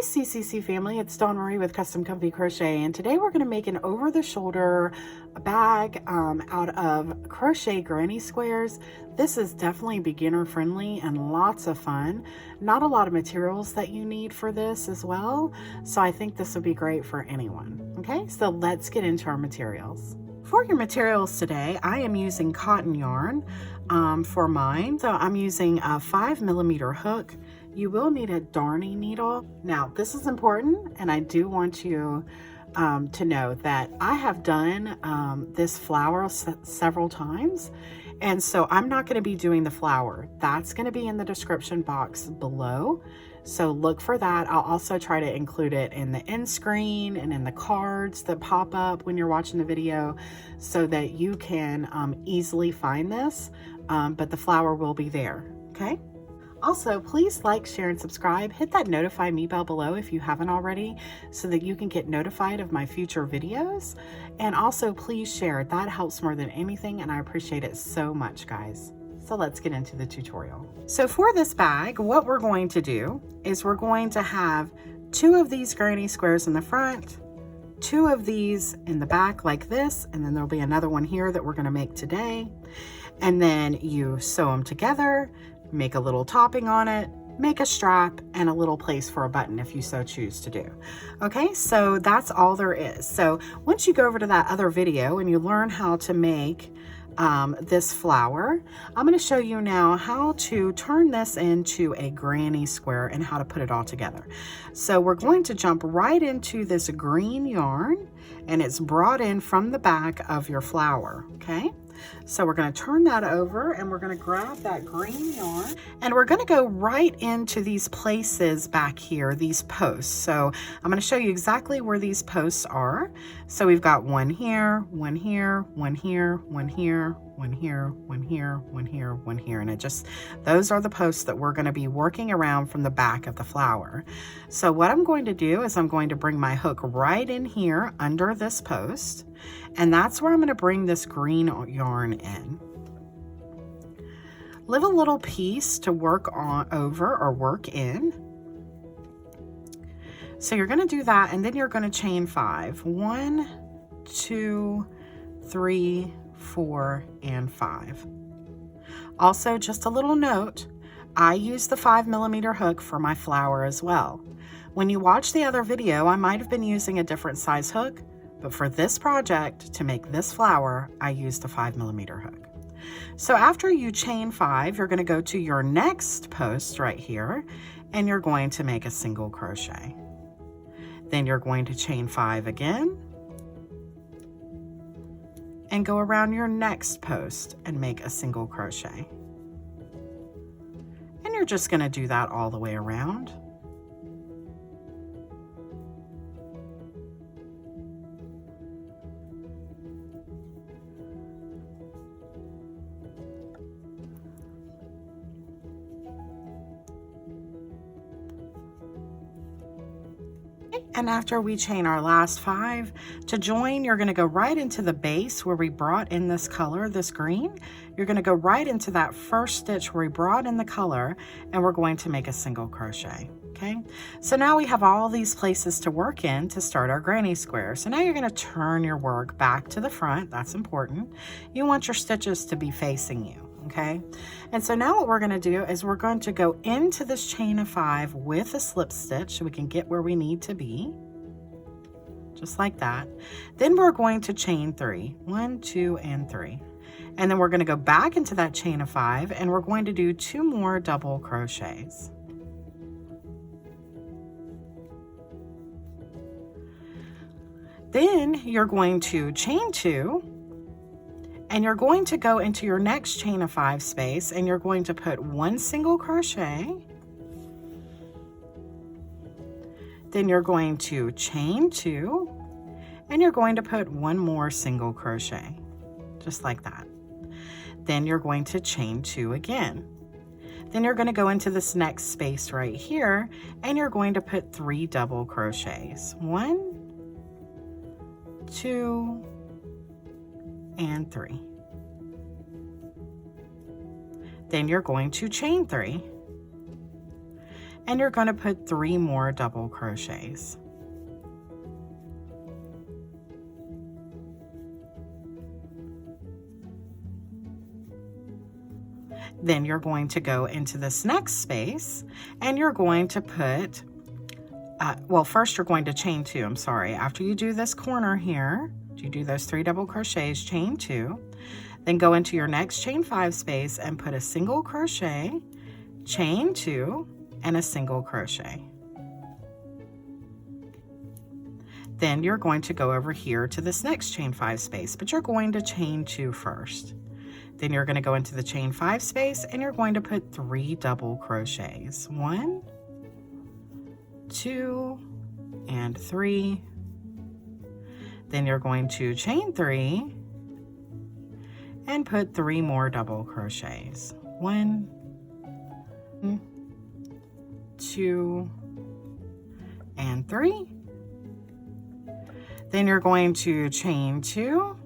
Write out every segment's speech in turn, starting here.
CCC family, it's Dawn Marie with Custom Comfy Crochet, and today we're going to make an over-the-shoulder bag out of crochet granny squares. This is definitely beginner friendly and lots of fun. Not a lot of materials that you need for this as well, so I think this would be great for anyone. Okay, so let's get into our materials. For your materials today, I am using cotton yarn for mine. So I'm using a 5mm hook. You will need a darning needle. Now, this is important, and I do want you to know that I have done this flower several times, and so I'm not going to be doing the flower. That's going to be in the description box below, so look for that. I'll also try to include it in the end screen and in the cards that pop up when you're watching the video so that you can easily find this, but the flower will be there, okay? Also, please like, share, and subscribe. Hit that notify me bell below if you haven't already so that you can get notified of my future videos. And also, please share. That helps more than anything, and I appreciate it so much, guys. So let's get into the tutorial. So for this bag, what we're going to do is we're going to have 2 of these granny squares in the front, 2 of these in the back like this, and then there'll be another one here that we're going to make today. And then you sew them together, make a little topping on it, make a strap, and a little place for a button if you so choose to do. Okay, so that's all there is. So once you go over to that other video and you learn how to make this flower, I'm going to show you now how to turn this into a granny square and how to put it all together. So we're going to jump right into this green yarn, and it's brought in from the back of your flower, okay? So we're going to turn that over, and we're going to grab that green yarn, and we're going to go right into these places back here, these posts. So I'm going to show you exactly where these posts are. So we've got one here, one here, one here, one here, one here, one here, one here, one here, and those are the posts that we're going to be working around from the back of the flower. So what I'm going to do is I'm going to bring my hook right in here under this post, and that's where I'm going to bring this green yarn in. Leave a little piece to work on over or work in. So you're going to do that, and then you're going to chain 5. 1, 2, 3, 4, and 5. Also, just a little note, I use the 5mm hook for my flower as well. When you watch the other video, I might have been using a different size hook, but for this project, to make this flower, I used a 5mm hook. So after you chain 5, you're going to go to your next post right here, and you're going to make a single crochet. Then you're going to chain 5 again, and go around your next post and make a single crochet. And you're just going to do that all the way around. And after we chain our last 5, to join, you're going to go right into the base where we brought in this color, this green. You're going to go right into that first stitch where we brought in the color, and we're going to make a single crochet. Okay, so now we have all these places to work in to start our granny square. So now you're going to turn your work back to the front. That's important. You want your stitches to be facing you. Okay, and so now what we're going to do is we're going to go into this chain of 5 with a slip stitch so we can get where we need to be, just like that. Then we're going to chain 3, 1, 2, and 3, and then we're going to go back into that chain of 5, and we're going to do 2 more double crochets. Then you're going to chain 2, and you're going to go into your next chain of 5 space, and you're going to put 1 single crochet. Then you're going to chain 2, and you're going to put 1 more single crochet, just like that. Then you're going to chain 2 again. Then you're going to go into this next space right here, and you're going to put 3 double crochets. 1, 2, and 3. Then you're going to chain 3. and you're going to put 3 more double crochets. Then you're going to go into this next space and you're going to put, well, first you're going to chain 2, I'm sorry. After you do this corner here, you do those 3 double crochets, chain 2, then go into your next chain 5 space and put a single crochet, chain 2, and a single crochet. Then you're going to go over here to this next chain 5 space, but you're going to chain 2 first. Then you're going to go into the chain 5 space and you're going to put 3 double crochets. 1, 2, and 3. Then you're going to chain 3 and put 3 more double crochets. 1, 2, and 3. Then you're going to chain 2.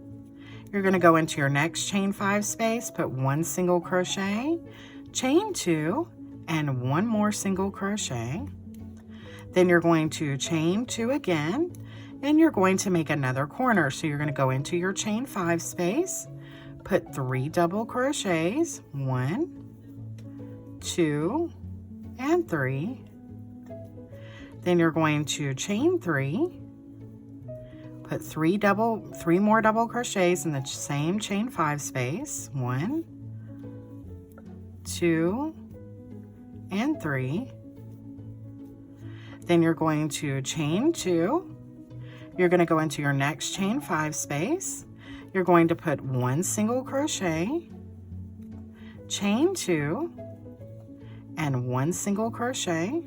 You're going to go into your next chain 5 space, put 1 single crochet, chain 2, and 1 more single crochet. Then you're going to chain 2 again, and you're going to make another corner. So you're going to go into your chain 5 space, put 3 double crochets, 1, 2, and 3. Then you're going to chain 3, put 3 more double crochets in the same chain 5 space, 1, 2, and 3. Then you're going to chain 2. You're going to go into your next chain 5 space. You're going to put 1 single crochet, chain 2, and 1 single crochet.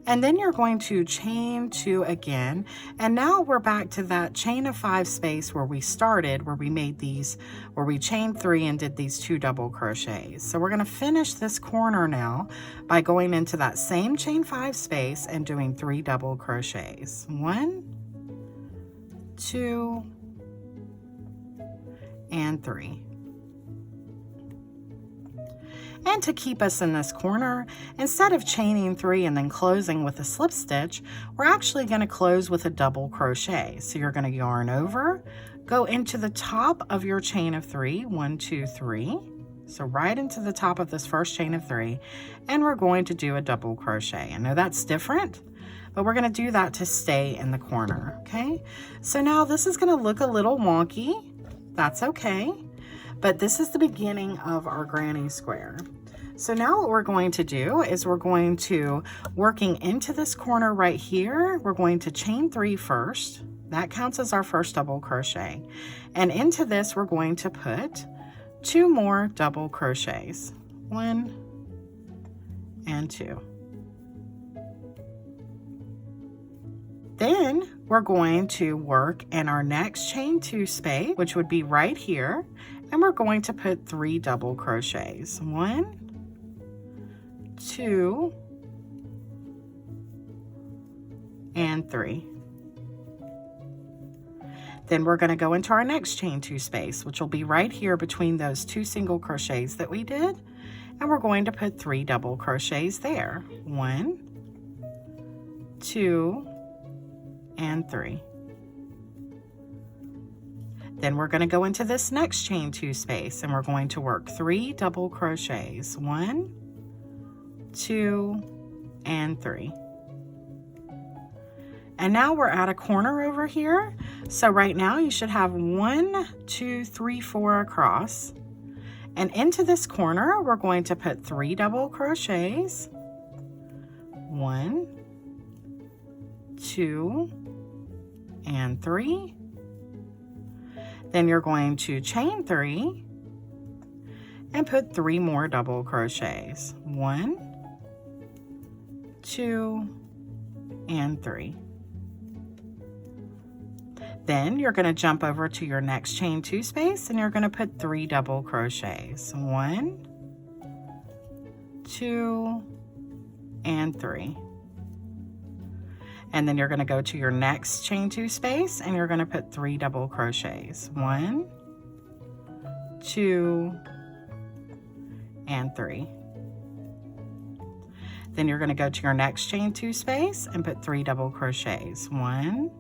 And then you're going to chain 2 again. And now we're back to that chain of 5 space where we started, where we made these, where we chained 3 and did these 2 double crochets. So we're going to finish this corner now by going into that same chain 5 space and doing 3 double crochets. 1, 2, and 3. And to keep us in this corner, instead of chaining 3 and then closing with a slip stitch, we're actually going to close with a double crochet. So you're going to yarn over, go into the top of your chain of 3, 1, 2, 3. So right into the top of this first chain of 3, and we're going to do a double crochet. I know that's different, but we're going to do that to stay in the corner, okay? So now this is going to look a little wonky. That's okay. But this is the beginning of our granny square. So now what we're going to do is we're going to, working into this corner right here, we're going to chain 3 first. That counts as our first double crochet. And into this, we're going to put 2 more double crochets. 1 and 2. Then we're going to work in our next chain 2 space, which would be right here. And we're going to put 3 double crochets. 1, 2, and 3. Then we're going to go into our next chain 2 space, which will be right here between those 2 single crochets that we did. And we're going to put 3 double crochets there. 1, 2, and 3. Then we're going to go into this next chain 2 space and we're going to work 3 double crochets. 1, 2, and 3. And now we're at a corner over here. So right now you should have 1, 2, 3, 4 across. And into this corner, we're going to put 3 double crochets. 1, 2, and 3. Then you're going to chain 3 and put 3 more double crochets. 1, 2, and 3. Then you're going to jump over to your next chain 2 space and you're going to put 3 double crochets. 1, 2, and 3. And then you're going to go to your next chain 2 space and you're going to put 3 double crochets. 1, 2, and 3. Then you're going to go to your next chain 2 space and put 3 double crochets. 1,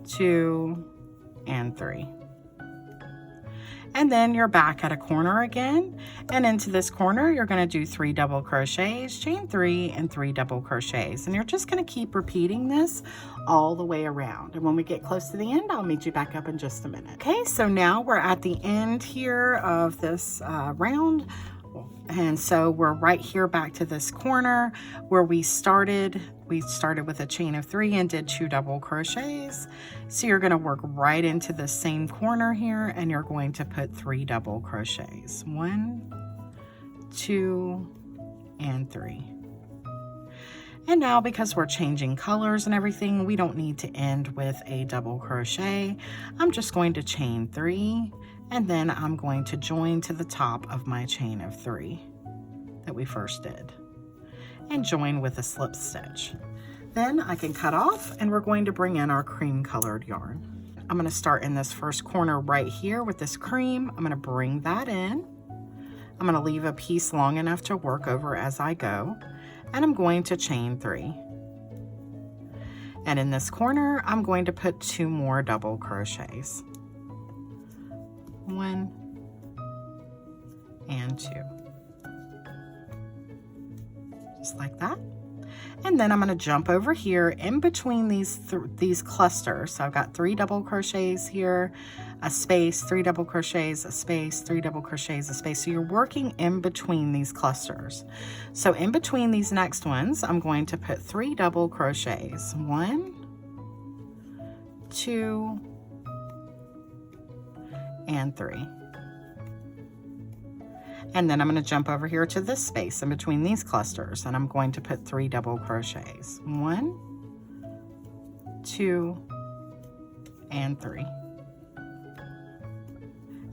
2, and 3. And then you're back at a corner again, and into this corner you're going to do 3 double crochets, chain 3, and 3 double crochets, and you're just going to keep repeating this all the way around. And when we get close to the end, I'll meet you back up in just a minute. Okay, so now we're at the end here of this round. And so we're right here back to this corner where we started. We started with a chain of 3 and did 2 double crochets. So you're going to work right into the same corner here, and you're going to put 3 double crochets. 1, 2, and 3. And now, because we're changing colors and everything, we don't need to end with a double crochet. I'm just going to chain 3. And then I'm going to join to the top of my chain of 3 that we first did and join with a slip stitch. Then I can cut off, and we're going to bring in our cream colored yarn. I'm going to start in this first corner right here with this cream. I'm going to bring that in. I'm going to leave a piece long enough to work over as I go, and I'm going to chain 3. And in this corner, I'm going to put 2 more double crochets. 1 and 2, just like that. And then I'm going to jump over here in between these clusters. So I've got 3 double crochets here, a space, 3 double crochets, a space, 3 double crochets, a space. So you're working in between these clusters. So in between these next ones, I'm going to put 3 double crochets. 1, 2, and 3. And then I'm going to jump over here to this space in between these clusters, and I'm going to put 3 double crochets. 1, 2, and 3.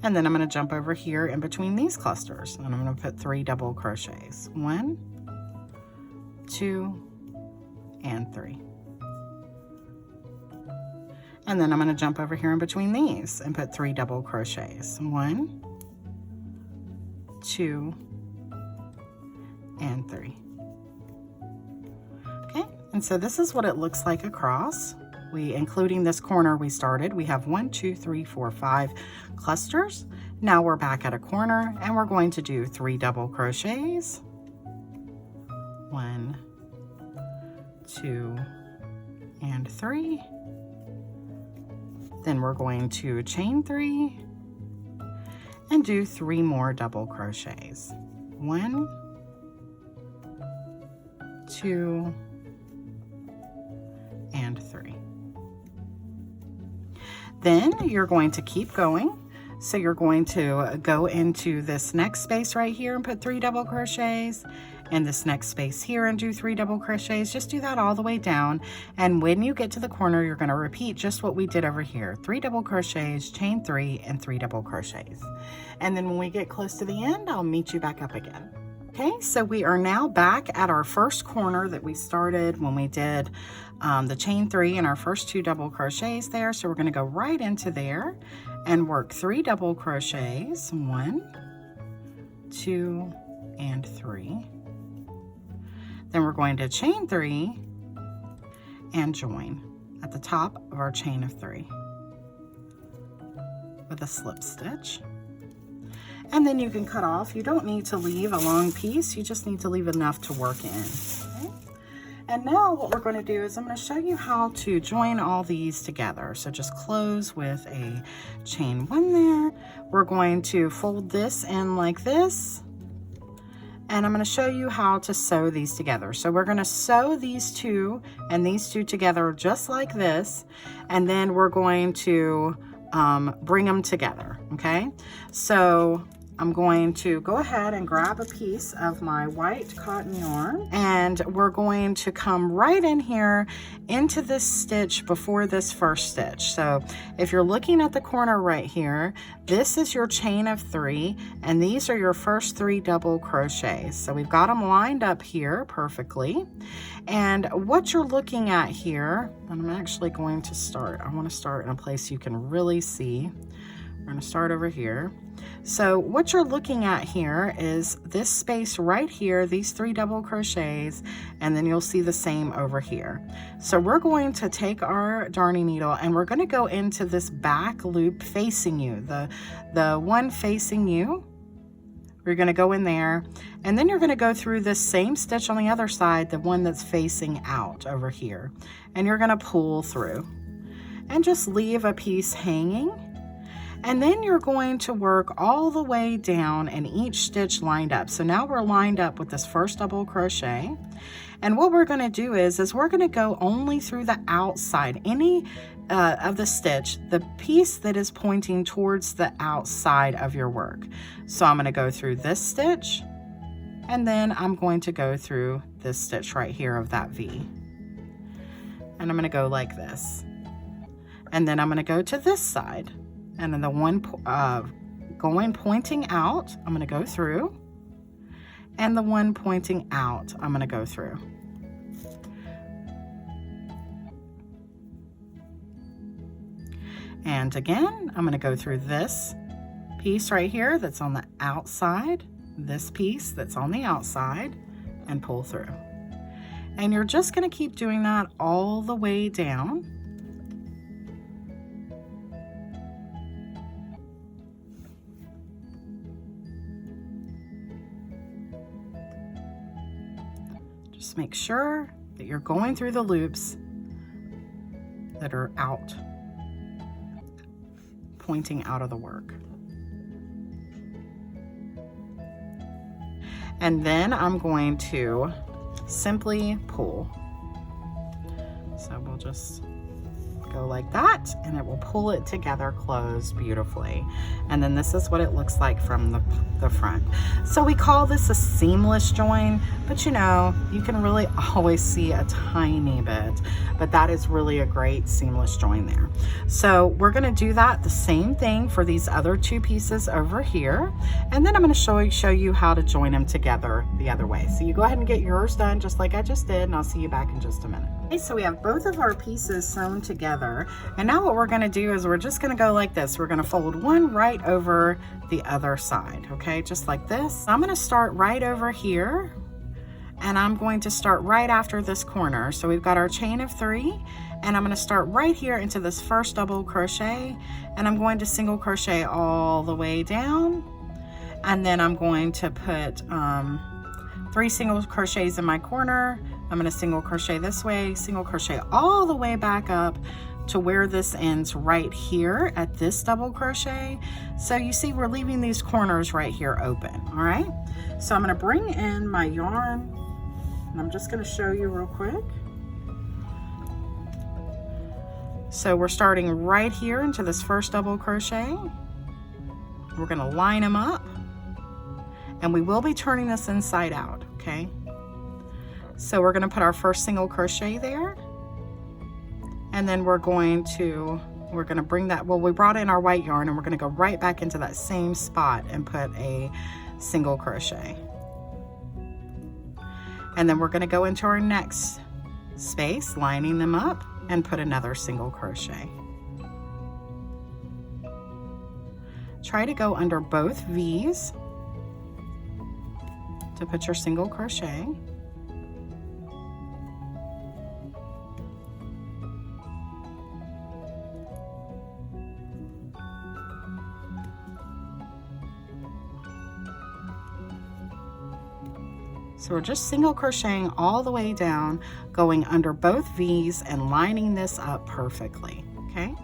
And then I'm going to jump over here in between these clusters, and I'm going to put 3 double crochets. 1, 2, and 3. And then I'm going to jump over here in between these and put 3 double crochets. 1, 2, and 3. Okay, and so this is what it looks like across. Including this corner we started, we have 1, 2, 3, 4, 5 clusters. Now we're back at a corner, and we're going to do 3 double crochets. 1, 2, and 3. Then we're going to chain 3 and do 3 more double crochets. 1, 2, and 3. Then you're going to keep going. So you're going to go into this next space right here and put 3 double crochets, and this next space here and do 3 double crochets. Just do that all the way down, and when you get to the corner, you're going to repeat just what we did over here. 3 double crochets, chain 3, and 3 double crochets. And then when we get close to the end, I'll meet you back up again. Okay, so we are now back at our first corner that we started when we did the chain 3 and our first 2 double crochets there. So we're going to go right into there and work 3 double crochets. 1, 2, and 3. Then we're going to chain 3 and join at the top of our chain of 3 with a slip stitch. And then you can cut off. You don't need to leave a long piece. You just need to leave enough to work in. Okay? And now what we're going to do is I'm going to show you how to join all these together. So just close with a chain 1 there. We're going to fold this in like this. And I'm going to show you how to sew these together. So we're going to sew these 2 and these 2 together just like this. And then we're going to bring them together. Okay. So I'm going to go ahead and grab a piece of my white cotton yarn, and we're going to come right in here into this stitch before this first stitch. So if you're looking at the corner right here, this is your chain of 3, and these are your first 3 double crochets. So we've got them lined up here perfectly. And what you're looking at here, and I'm actually going to start, I want to start in a place you can really see. going to start over here. So what you're looking at here is this space right here, these 3 double crochets, and then you'll see the same over here. So we're going to take our darning needle and we're going to go into this back loop facing you, the one facing you. You're going to go in there, and then you're going to go through this same stitch on the other side, the one that's facing out over here, and you're going to pull through and just leave a piece hanging. And then you're going to work all the way down and each stitch lined up. So now we're lined up with this first double crochet. And what we're going to do is we're going to go only through the outside, any of the stitch, the piece that is pointing towards the outside of your work. So I'm going to go through this stitch, and then I'm going to go through this stitch right here of that V. And I'm going to go like this. And then I'm going to go to this side. And then the one pointing out, I'm going to go through. And the one pointing out, I'm going to go through. And again, I'm going to go through this piece right here that's on the outside, this piece that's on the outside, and pull through. And you're just going to keep doing that all the way down. Just make sure that you're going through the loops that are out, pointing out of the work. And then I'm going to simply pull. So we'll just go like that, and it will pull it together closed beautifully. And then this is what it looks like from the front. So we call this a seamless join, but you know, you can really always see a tiny bit, but that is really a great seamless join there. So we're going to do that the same thing for these other 2 pieces over here, and then I'm going to show you how to join them together the other way. So you go ahead and get yours done just like I just did, and I'll see you back in just a minute. Okay, so we have both of our pieces sewn together, and now what we're going to do is we're just going to go like this. We're going to fold one right over the other side, okay, just like this. I'm going to start right over here, and I'm going to start right after this corner. So we've got our chain of 3, and I'm going to start right here into this first double crochet, and I'm going to single crochet all the way down, and then I'm going to put 3 single crochets in my corner. I'm going to single crochet this way, single crochet all the way back up to where this ends right here at this double crochet. So you see we're leaving these corners right here open. All right, so I'm going to bring in my yarn, and I'm just going to show you real quick. So we're starting right here into this first double crochet. We're going to line them up, and we will be turning this inside out, okay? So we're going to put our first single crochet there, and then we're going to bring that, well, we brought in our white yarn, and we're going to go right back into that same spot and put a single crochet. And then we're going to go into our next space, lining them up, and put another single crochet. Try to go under both V's to put your single crochet. So we're just single crocheting all the way down, going under both V's and lining this up perfectly, okay?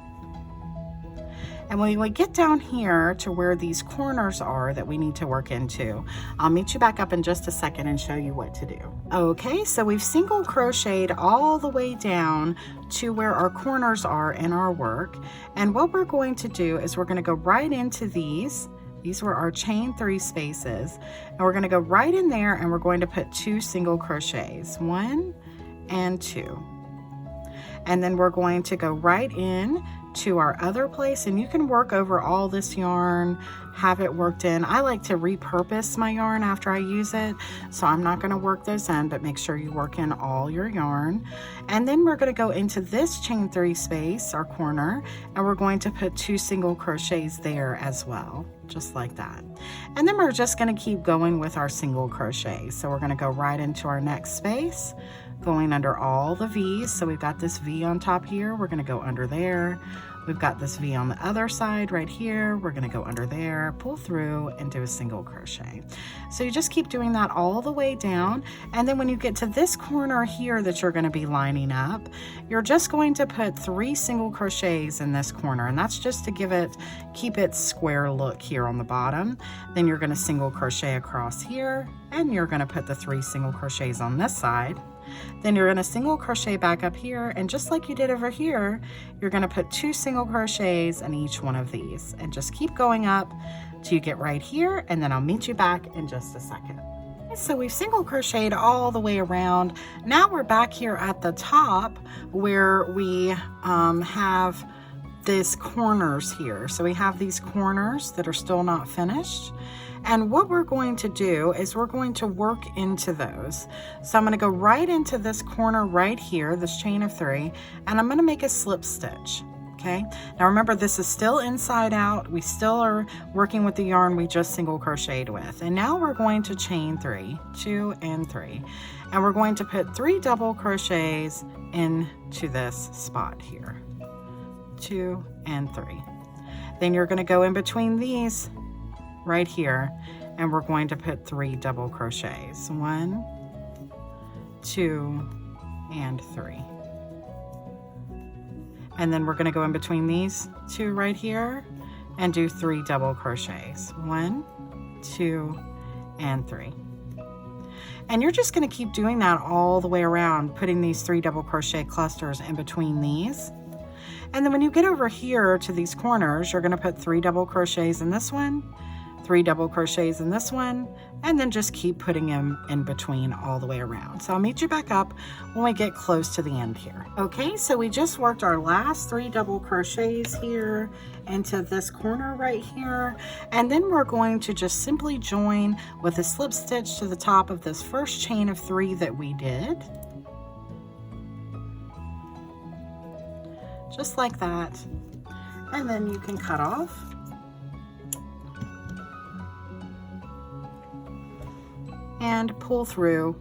And when we get down here to where these corners are that we need to work into, I'll meet you back up in just a second and show you what to do. Okay, so we've single crocheted all the way down to where our corners are in our work. And what we're going to do is we're going to go right into these. These were our chain 3 spaces, and we're going to go right in there, and we're going to put 2 single crochets, 1 and 2. And then we're going to go right in to our other place, and you can work over all this yarn, have it worked in. I like to repurpose my yarn after I use it, so I'm not going to work those in, but make sure you work in all your yarn. And then we're going to go into this chain 3 space, our corner, and we're going to put 2 single crochets there as well, just like that. And then we're just going to keep going with our single crochet. So we're going to go right into our next space, going under all the V's. So we've got this V on top here, we're going to go under there. We've got this V on the other side right here, we're going to go under there, pull through, and do a single crochet. So you just keep doing that all the way down, and then when you get to this corner here that you're going to be lining up, you're just going to put 3 single crochets in this corner, and that's just to keep it square look here on the bottom. Then you're going to single crochet across here, and you're going to put the 3 single crochets on this side. Then you're going to single crochet back up here, and just like you did over here, you're going to put 2 single crochets in each one of these, and just keep going up till you get right here, and then I'll meet you back in just a second. So we've single crocheted all the way around. Now we're back here at the top where we have these corners here. So we have these corners that are still not finished. And what we're going to do is we're going to work into those. So I'm going to go right into this corner right here, this chain of 3, and I'm going to make a slip stitch. Okay, now remember, this is still inside out. We still are working with the yarn we just single crocheted with. And now we're going to chain 3, 2 and 3, and we're going to put 3 double crochets into this spot here, 2 and 3. Then you're going to go in between these right here, and we're going to put 3 double crochets, 1, 2 and 3. And then we're going to go in between these 2 right here and do 3 double crochets, 1, 2 and 3. And you're just going to keep doing that all the way around, putting these 3 double crochet clusters in between these. And then when you get over here to these corners, you're going to put 3 double crochets in this one, 3 double crochets in this one, and then just keep putting them in between all the way around. So I'll meet you back up when we get close to the end here. Okay, so we just worked our last 3 double crochets here into this corner right here, and then we're going to just simply join with a slip stitch to the top of this first chain of 3 that we did. Just like that. And then you can cut off. And pull through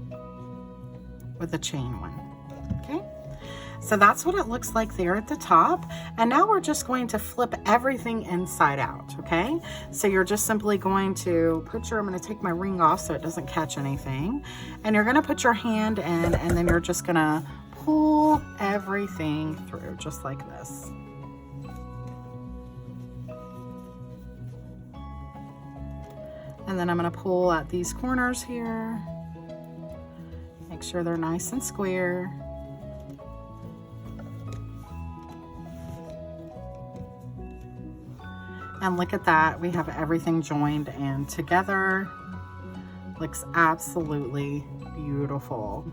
with a chain 1. Okay, so that's what it looks like there at the top. And now we're just going to flip everything inside out. Okay, so you're just simply going to put your, I'm going to take my ring off so it doesn't catch anything, and you're going to put your hand in, and then you're just going to pull everything through just like this. And then I'm going to pull at these corners here, make sure they're nice and square. And look at that, we have everything joined and together. Looks absolutely beautiful.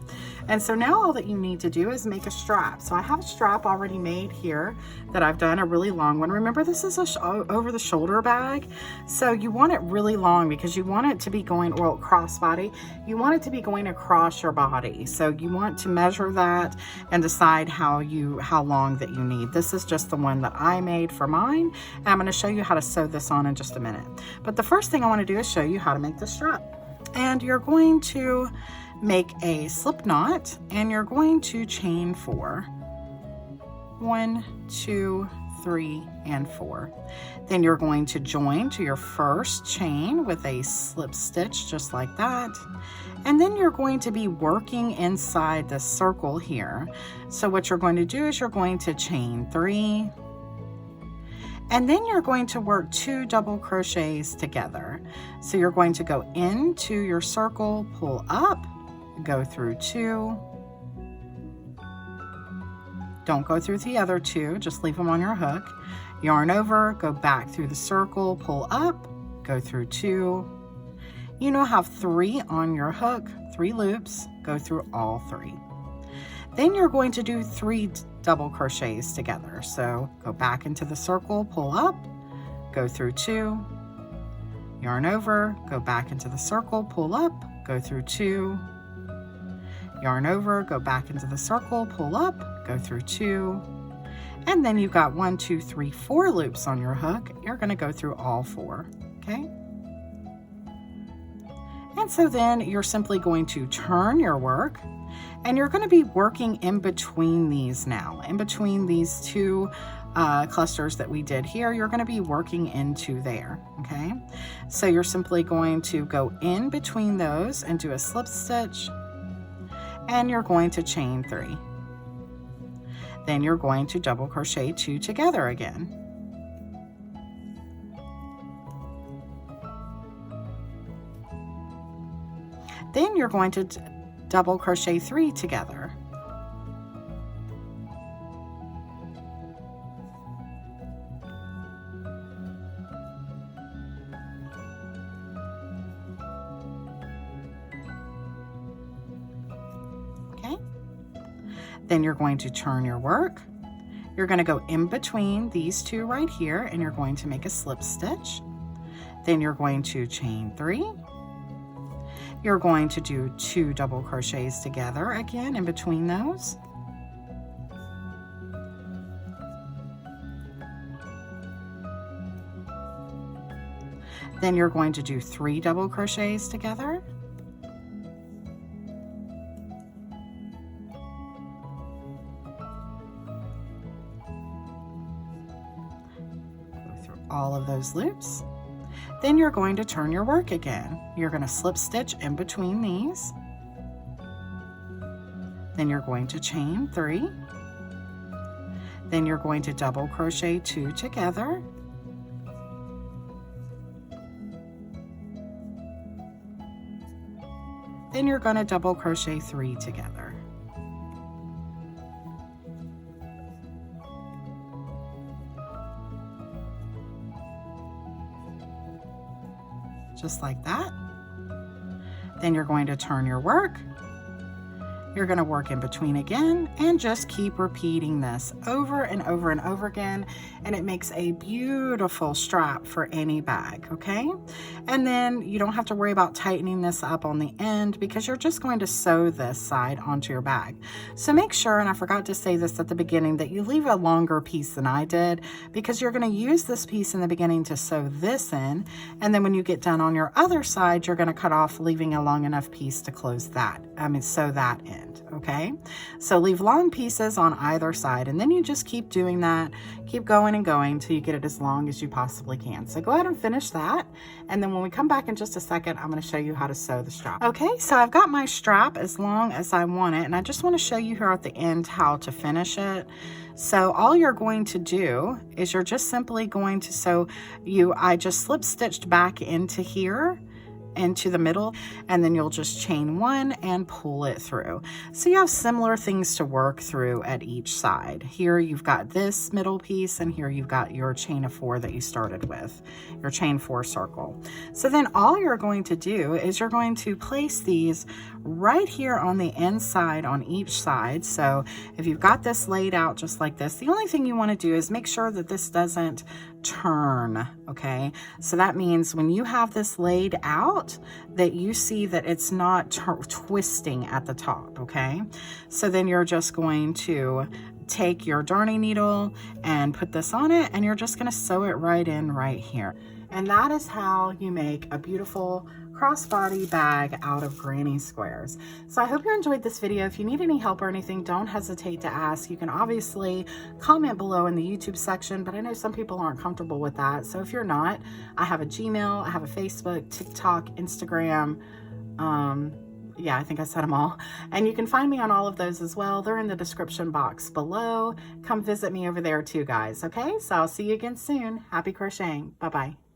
And so now all that you need to do is make a strap. So I have a strap already made here that I've done, a really long one. Remember, this is a over the shoulder bag, so you want it really long because you want it to be going, well, crossbody, you want it to be going across your body. So you want to measure that and decide how long that you need. This is just the one that I made for mine, and I'm going to show you how to sew this on in just a minute. But the first thing I want to do is show you how to make the strap. And you're going to make a slip knot, and you're going to chain 4. 1, 2, 3, and 4. Then you're going to join to your first chain with a slip stitch just like that. And then you're going to be working inside the circle here. So what you're going to do is you're going to chain 3. And then you're going to work 2 double crochets together. So you're going to go into your circle, pull up, go through 2. Don't go through the other 2, just leave them on your hook. Yarn over, go back through the circle, pull up, go through 2. You now have 3 on your hook, 3 loops, go through all 3. Then you're going to do 3 double crochets together. So go back into the circle, pull up, go through 2, yarn over, go back into the circle, pull up, go through 2, yarn over, go back into the circle, pull up, go through 2, and then you've got 1, 2, 3, 4 loops on your hook. You're going to go through all 4, okay? And so then you're simply going to turn your work, and you're going to be working in between these now, in between these 2 clusters that we did here. You're going to be working into there, okay? So you're simply going to go in between those and do a slip stitch, and you're going to chain 3. Then you're going to double crochet 2 together again. Then you're going to double crochet 3 together. Okay. Then you're going to turn your work. You're going to go in between these 2 right here, and you're going to make a slip stitch. Then you're going to chain 3. You're going to do 2 double crochets together again in between those. Then you're going to do 3 double crochets together. Go through all of those loops. Then you're going to turn your work again. You're going to slip stitch in between these. Then you're going to chain 3. Then you're going to double crochet 2 together. Then you're going to double crochet 3 together. Just like that. Then you're going to turn your work. You're going to work in between again, and just keep repeating this over and over and over again, and it makes a beautiful strap for any bag, okay? And then you don't have to worry about tightening this up on the end, because you're just going to sew this side onto your bag. So make sure, and I forgot to say this at the beginning, that you leave a longer piece than I did, because you're going to use this piece in the beginning to sew this in, and then when you get done on your other side, you're going to cut off, leaving a long enough piece to close that, sew that in. Okay, so leave long pieces on either side, and then you just keep doing that, keep going and going till you get it as long as you possibly can. So go ahead and finish that, and then when we come back in just a second, I'm going to show you how to sew the strap. Okay, so I've got my strap as long as I want it, and I just want to show you here at the end how to finish it. So all you're going to do is you're just simply going to I just slip stitched back into here, into the middle, and then you'll just chain 1 and pull it through. So you have similar things to work through at each side. Here you've got this middle piece, and here you've got your chain of 4 that you started with, your chain 4 circle. So then all you're going to do is you're going to place these right here on the inside on each side. So if you've got this laid out just like this, the only thing you want to do is make sure that this doesn't turn, okay? So that means when you have this laid out, that you see that it's not twisting at the top, okay? So then you're just going to take your darning needle and put this on it, and you're just going to sew it right in right here. And that is how you make a beautiful crossbody bag out of granny squares. So I hope you enjoyed this video. If you need any help or anything, don't hesitate to ask. You can obviously comment below in the YouTube section, but I know some people aren't comfortable with that. So if you're not, I have a Gmail, I have a Facebook, TikTok, Instagram, yeah, I think I said them all. And you can find me on all of those as well. They're in the description box below. Come visit me over there too, guys. Okay, so I'll see you again soon. Happy crocheting. Bye-bye.